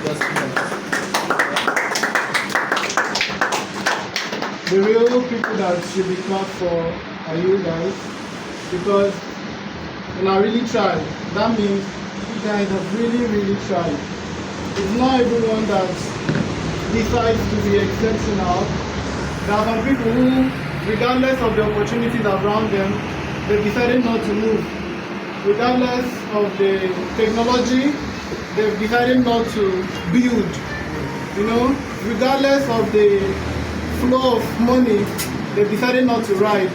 Just The real people that should be clapped for are you guys, because when I really tried, that means you guys have really tried. It's not everyone that decides to be exceptional. There are some people who, regardless of the opportunities around them, they've decided not to move. Regardless of the technology, they've decided not to build. You know, regardless of the flow of money, they've decided not to ride.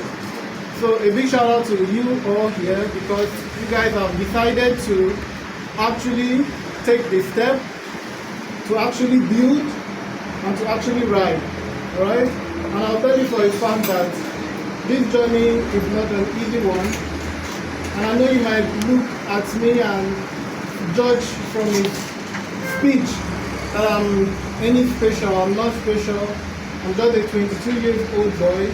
So a big shout out to you all here, because you guys have decided to actually take the step to actually build and to actually ride. Alright? And I'll tell you for a fact that this journey is not an easy one. And I know you might look at me and judge from his speech that I'm any special. I'm not special. I'm just a 22-year-old boy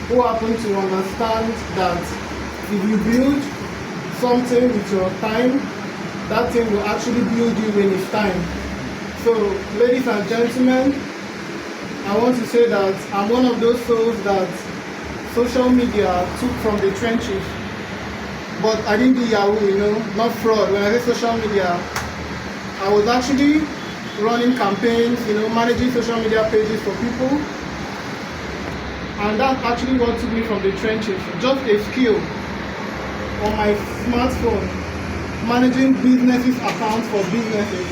who happens to understand that if you build something with your time, that thing will actually build you when it's time. So, ladies and gentlemen, I want to say that I'm one of those souls that social media took from the trenches. But I didn't do Yahoo, you know, not fraud. When I say social media, I was actually running campaigns, you know, managing social media pages for people. And that's actually what took me from the trenches. Just a skill on my smartphone, managing businesses' accounts for businesses.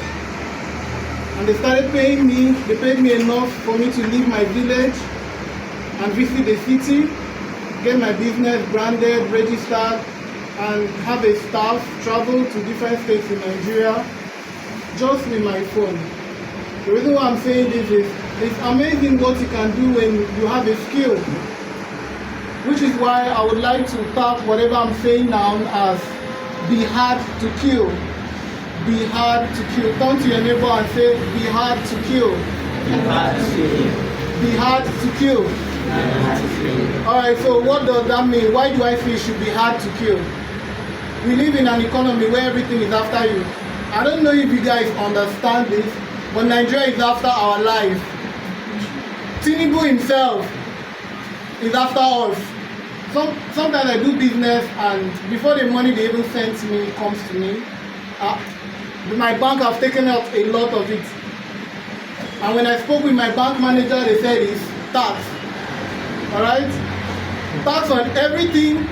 And they started paying me, they paid me enough for me to leave my village and visit the city, get my business branded, registered, and have a staff travel to different states in Nigeria just with my phone. The reason why I'm saying this is it's amazing what you can do when you have a skill, which is why I would like to tag whatever I'm saying now as be hard to kill. Be hard to kill. Turn to your neighbor and say, be hard to kill. be hard to kill. Be hard to kill. Alright, so what does that mean? Why do I feel it should be hard to kill? We live in an economy where everything is after you. I don't know if you guys understand this, but Nigeria is after our life. Tinubu himself is after us. Sometimes I do business, and before the money they even send to me comes to me, my bank have taken out a lot of it. And when I spoke with my bank manager, they said it's tax. Alright? Tax on everything.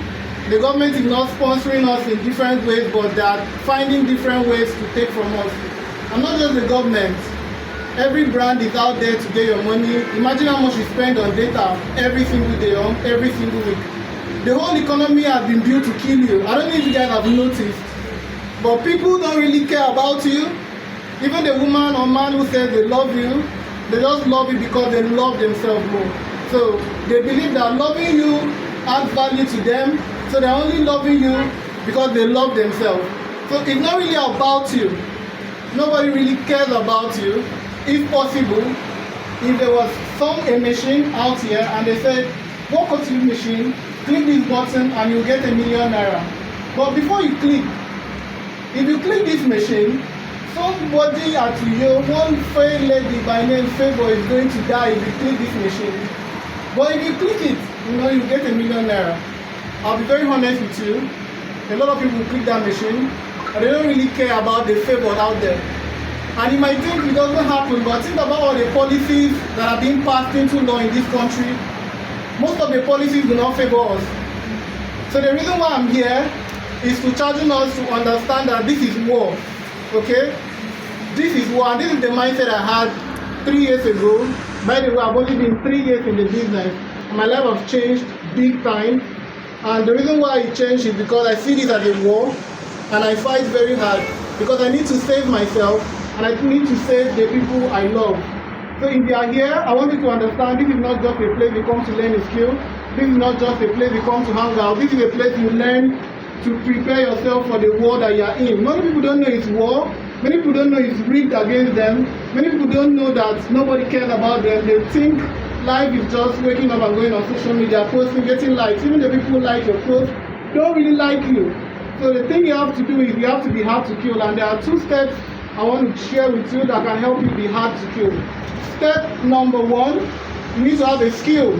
The government is not sponsoring us in different ways, but they are finding different ways to take from us. And not just the government. Every brand is out there to get your money. Imagine how much you spend on data every single day, every single week. The whole economy has been built to kill you. I don't know if you guys have noticed, but people don't really care about you. Even the woman or man who says they love you, they just love you because they love themselves more. So they believe that loving you adds value to them, so they're only loving you because they love themselves. So it's not really about you. Nobody really cares about you. If possible, if there was a machine out here and they said, walk up to the machine, click this button and you'll get ₦1,000,000. But before you click, if you click this machine, somebody at you, one fair lady by name Favor is going to die if you click this machine. But if you click it, you know, you get ₦1,000,000. I'll be very honest with you. A lot of people click that machine and they don't really care about the favor out there. And you might think it doesn't happen, but think about all the policies that are being passed into law in this country. Most of the policies do not favor us. So the reason why I'm here is to challenge us to understand that this is war. Okay? This is war, and this is the mindset I had 3 years ago. By the way, I've only been 3 years in the business. My life has changed big time. And the reason why it changed is because I see this as a war, and I fight very hard because I need to save myself and I need to save the people I love. So if you are here, I want you to understand this is not just a place you come to learn a skill. This is not just a place you come to hang out. This is a place you learn to prepare yourself for the war that you are in. Many people don't know it's war. Many people don't know it's rigged against them. Many people don't know that nobody cares about them. They think life is just waking up and going on social media, posting, getting likes. Even the people who like your post don't really like you. So the thing you have to do is you have to be hard to kill. And there are 2 steps I want to share with you that can help you be hard to kill. Step number 1, you need to have a skill.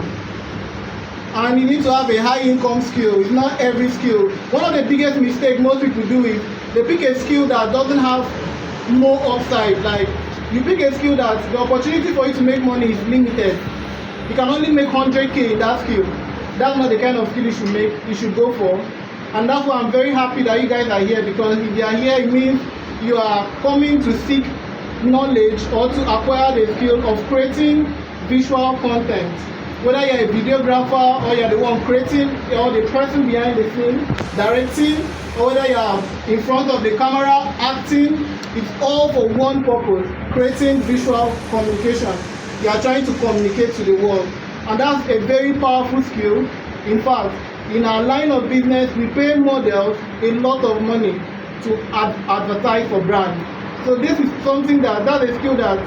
And you need to have a high income skill. It's not every skill. One of the biggest mistakes most people do is they pick a skill that doesn't have no upside. Like, you pick a skill that the opportunity for you to make money is limited. You can only make 100k in that skill. That's not the kind of skill you should go for. And that's why I'm very happy that you guys are here, because if you are here, it means you are coming to seek knowledge or to acquire the skill of creating visual content. Whether you're a videographer or you're the one creating, or the person behind the scene directing, or whether you're in front of the camera acting, it's all for one purpose: creating visual communication. You are trying to communicate to the world, and that's a very powerful skill. In fact, in our line of business, we pay models a lot of money to advertise for brands. So this is something that's a skill that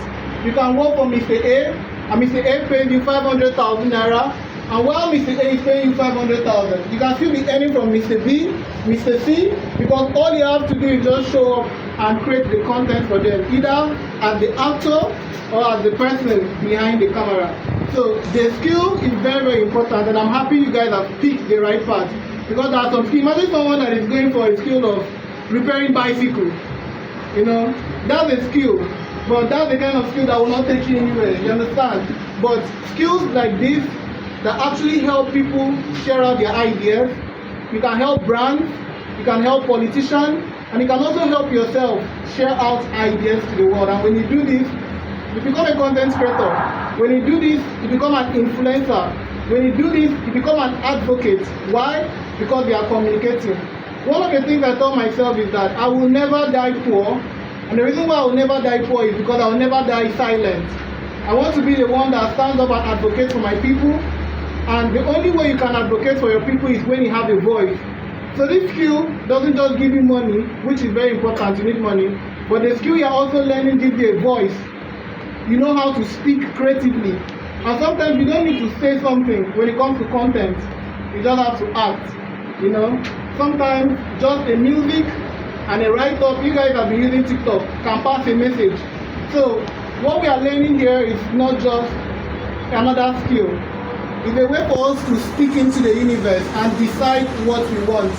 you can work for Mr. A, and Mr. A pays you 500,000 naira, and while Mr. A is paying you 500,000, you can still be earning from Mr. B, Mr. C, because all you have to do is just show up and create the content for them, either as the actor or as the person behind the camera. So the skill is very, very important, and I'm happy you guys have picked the right path, because there are some skills. Imagine someone that is going for a skill of repairing bicycle. You know, that's a skill, but that's the kind of skill that will not take you anywhere, you understand? But skills like this that actually help people share out their ideas, you can help brands, you can help politicians, and you can also help yourself share out ideas to the world. And when you do this, you become a content creator. When you do this, you become an influencer. When you do this, you become an advocate. Why? Because you are communicating. One of the things I told myself is that I will never die poor, and the reason why I will never die poor is because I will never die silent. I want to be the one that stands up and advocates for my people, and the only way you can advocate for your people is when you have a voice. So this skill doesn't just give you money, which is very important, you need money, but the skill you're also learning gives you a voice. You know how to speak creatively, and sometimes you don't need to say something when it comes to content. You just have to act, you know. Sometimes just a music and a write-up, you guys have been using TikTok, can pass a message. So what we are learning here is not just another skill. It's a way for us to speak into the universe and decide what we want.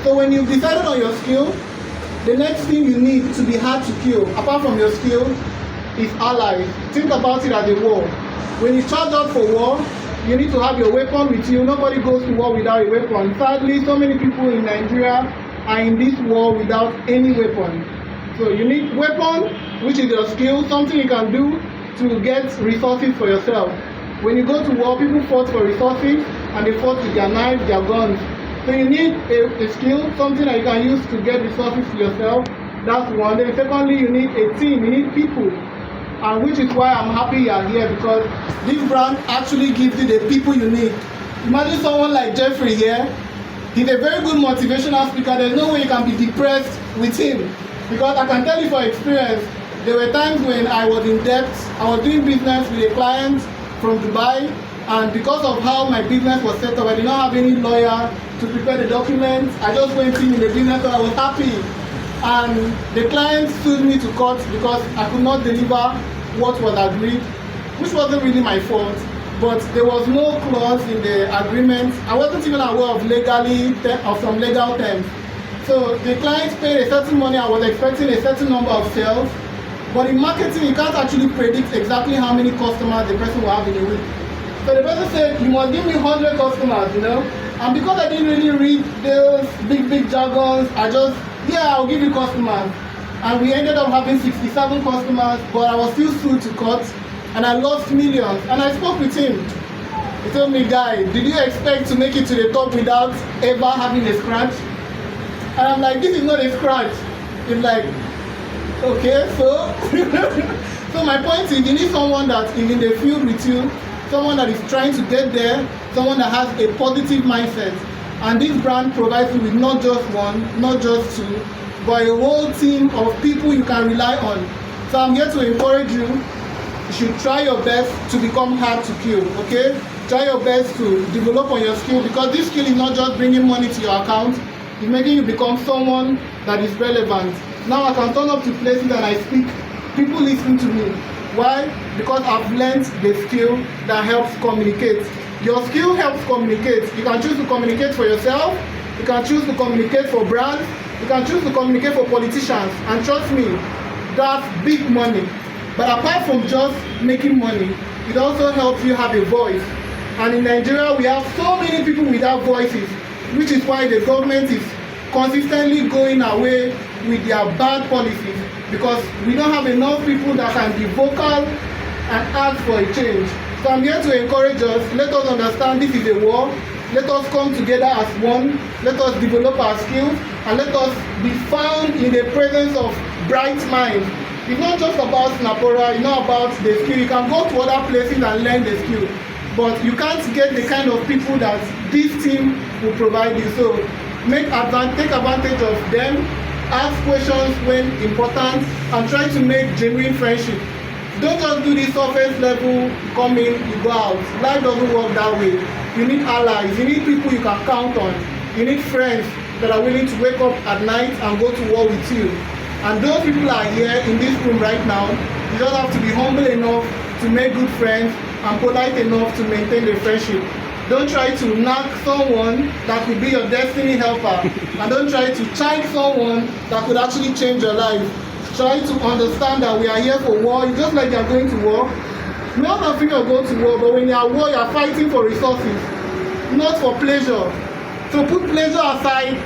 So when you've decided on your skill, the next thing you need to be hard to kill, apart from your skill, is allies. Think about it as a war. When you charge out for war, you need to have your weapon with you. Nobody goes to war without a weapon. Sadly, so many people in Nigeria are in this war without any weapon. So you need weapon, which is your skill, something you can do to get resources for yourself. When you go to war, people fought for resources, and they fought with their knives, their guns. So you need a skill, something that you can use to get resources to yourself. That's one. Then secondly, you need a team, you need people. And which is why I'm happy you are here, because this brand actually gives you the people you need. Imagine someone like Jeffrey here. He's a very good motivational speaker. There's no way you can be depressed with him, because I can tell you from experience, there were times when I was in debt. I was doing business with a client from Dubai, and because of how my business was set up, I did not have any lawyer to prepare the documents. I just went in the business, so I was happy. And the client sued me to court because I could not deliver what was agreed, which wasn't really my fault, but there was no clause in the agreement. I wasn't even aware of some legal terms. So the client paid a certain money. I was expecting a certain number of sales, but in marketing, you can't actually predict exactly how many customers the person will have in a week. So the person said, you must give me 100 customers, you know? And because I didn't really read those big jargons, I'll give you customers. And we ended up having 67 customers, but I was still sued to court, and I lost millions. And I spoke with him. He told me, guy, did you expect to make it to the top without ever having a scratch? And I'm like, this is not a scratch. He's like, okay, so? So my point is, you need someone that is in the field with you, someone that is trying to get there, someone that has a positive mindset. And this brand provides you with not just one, not just two, but a whole team of people you can rely on. So I'm here to encourage you. You should try your best to become hard to kill, okay? Try your best to develop on your skill, because this skill is not just bringing money to your account, it's making you become someone that is relevant. Now I can turn up to places and I speak. People listen to me. Why? Because I've learned the skill that helps communicate. Your skill helps communicate. You can choose to communicate for yourself. You can choose to communicate for brands. You can choose to communicate for politicians. And trust me, that's big money. But apart from just making money, it also helps you have a voice. And in Nigeria, we have so many people without voices, which is why the government is consistently going away with their bad policies, because we don't have enough people that can be vocal and ask for a change. So I'm here to encourage us. Let us understand this is a war. Let us come together as one. Let us develop our skills, and let us be found in the presence of bright minds. It's not just about Snapora, it's not about the skill. You can go to other places and learn the skill, but you can't get the kind of people that this team will provide you. So take advantage of them, ask questions when important, and try to make genuine friendship. Don't just do this surface level, come in, you go out. Life doesn't work that way. You need allies, you need people you can count on. You need friends that are willing to wake up at night and go to war with you. And those people are here in this room right now. You just have to be humble enough to make good friends and polite enough to maintain the friendship. Don't try to knock someone that could be your destiny helper. And don't try to chide someone that could actually change your life. Try to understand that we are here for war. It's just like you are going to war. Not that people go to war, but when you are at war, you are fighting for resources, not for pleasure. So put pleasure aside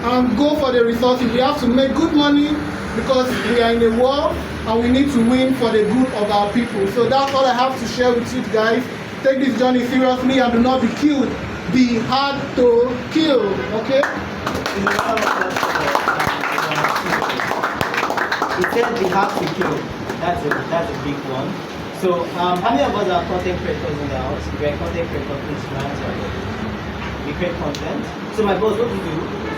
and go for the resources. We have to make good money because we are in a war and we need to win for the good of our people. So that's all I have to share with you guys. Take this journey seriously and do not be killed. Be hard to kill, okay? It says be hard to kill. That's a big one. So how many of us are content creators in the house? If you're a content creator, please answer. We create content. So my boss, what do you do?